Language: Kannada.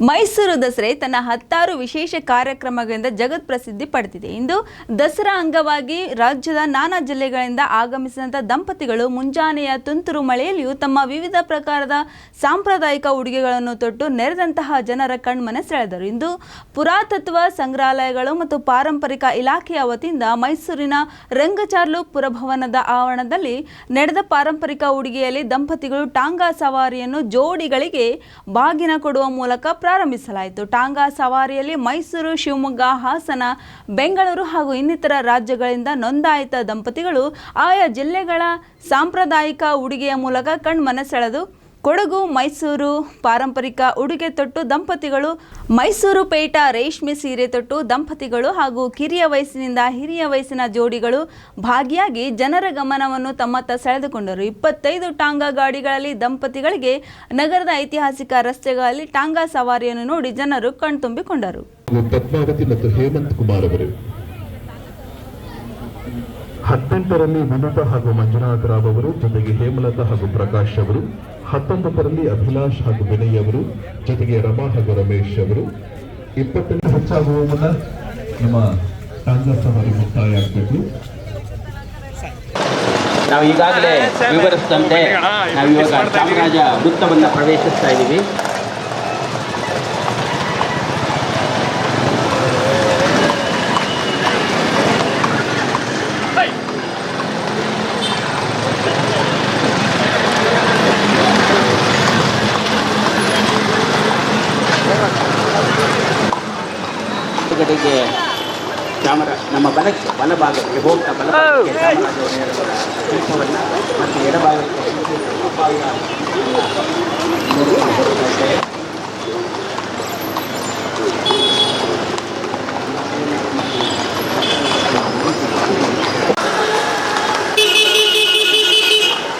ಮೈಸೂರು ದಸರೆ ತನ್ನ 16 ವಿಶೇಷ ಕಾರ್ಯಕ್ರಮಗಳಿಂದ ಜಗತ್ ಪ್ರಸಿದ್ಧಿ ಪಡೆದಿದೆ. ಇಂದು ದಸರಾ ಅಂಗವಾಗಿ ರಾಜ್ಯದ ನಾನಾ ಜಿಲ್ಲೆಗಳಿಂದ ಆಗಮಿಸಿದಂಥ ದಂಪತಿಗಳು ಮುಂಜಾನೆಯ ತುಂತುರು ಮಳೆಯಲ್ಲಿಯೂ ತಮ್ಮ ವಿವಿಧ ಪ್ರಕಾರದ ಸಾಂಪ್ರದಾಯಿಕ ಉಡುಗೆಗಳನ್ನು ತೊಟ್ಟು ನೆರೆದಂತಹ ಜನರ ಕಣ್ಮನೆ ಸೆಳೆದರು. ಇಂದು ಪುರಾತತ್ವ ಸಂಗ್ರಹಾಲಯಗಳು ಮತ್ತು ಪಾರಂಪರಿಕ ಇಲಾಖೆಯ ವತಿಯಿಂದ ಮೈಸೂರಿನ ರಂಗಚಾರ್ಲು ಪುರಭವನದ ಆವರಣದಲ್ಲಿ ನಡೆದ ಪಾರಂಪರಿಕ ಉಡುಗೆಯಲ್ಲಿ ದಂಪತಿಗಳು ಟಾಂಗಾ ಸವಾರಿಯನ್ನು ಜೋಡಿಗಳಿಗೆ ಬಾಗಿನ ಕೊಡುವ ಮೂಲಕ ಪ್ರಾರಂಭಿಸಲಾಯಿತು. ಟಾಂಗಾ ಸವಾರಿಯಲ್ಲಿ ಮೈಸೂರು, ಶಿವಮೊಗ್ಗ, ಹಾಸನ, ಬೆಂಗಳೂರು ಹಾಗೂ ಇನ್ನಿತರ ರಾಜ್ಯಗಳಿಂದ ನೋಂದಾಯಿತ ದಂಪತಿಗಳು ಆಯಾ ಜಿಲ್ಲೆಗಳ ಸಾಂಪ್ರದಾಯಿಕ ಉಡುಗೆಯ ಮೂಲಕ ಕಣ್ಮನ ಸೆಳೆದು ಕೊಡಗು ಮೈಸೂರು ಪಾರಂಪರಿಕ ಉಡುಗೆ ತೊಟ್ಟು ದಂಪತಿಗಳು, ಮೈಸೂರು ಪೇಟ ರೇಷ್ಮೆ ಸೀರೆ ತೊಟ್ಟು ದಂಪತಿಗಳು ಹಾಗೂ ಕಿರಿಯ ವಯಸ್ಸಿನಿಂದ ಹಿರಿಯ ವಯಸ್ಸಿನ ಜೋಡಿಗಳು ಭಾಗಿಯಾಗಿ ಜನರ ಗಮನವನ್ನು ತಮ್ಮತ್ತ ಸೆಳೆದುಕೊಂಡರು. 25 ಟಾಂಗಾ ಗಾಡಿಗಳಲ್ಲಿ ದಂಪತಿಗಳಿಗೆ ನಗರದ ಐತಿಹಾಸಿಕ ರಸ್ತೆಗಳಲ್ಲಿ ಟಾಂಗಾ ಸವಾರಿಯನ್ನು ನೋಡಿ ಜನರು ಕಣ್ತುಂಬಿಕೊಂಡರು. ಪದ್ಮಾವತಿ ಮತ್ತು ಹೇಮಂತ್ ಕುಮಾರ್ ಅವರು 18ರಲ್ಲಿ ವಿನುತಾ ಹಾಗೂ ಮಂಜುನಾಥ ರಾವ್ ಅವರು, ಜೊತೆಗೆ ಹೇಮಲತಾ ಹಾಗೂ ಪ್ರಕಾಶ್ ಅವರು, 19ರಲ್ಲಿ ಅಭಿಲಾಷ್ ಹಾಗೂ ವಿನಯ್ ಅವರು, ಜೊತೆಗೆ ರಮಾ ಹಾಗೂ ರಮೇಶ್ ಅವರು. 20ರಲ್ಲಿ ಹೆಚ್ಚಾಗುವ ಮುನ್ನ ನಮ್ಮ ಟಾಂಗಾ ಸವಾರಿ ಮುಕ್ತಾಯ ಆಗಬೇಕು. ನಾವು ಈಗಾಗಲೇ ವಿವರಿಸಿದಂತೆ ನಾವು ಇವಾಗ ಚಾಮರಾಜ ವೃತ್ತವನ್ನು ಪ್ರವೇಶಿಸ್ತಾ ಇದ್ದೀವಿ. ಕಡೆಗೆ ನಮ್ಮ ಬಲಭಾಗಕ್ಕೆ ಹೋಗ್ತಾ ಬಲಭಾಗಕ್ಕೆ ಶಿಲ್ಪವನ್ನು ಮತ್ತು ಎಡಭಾಗಕ್ಕೆ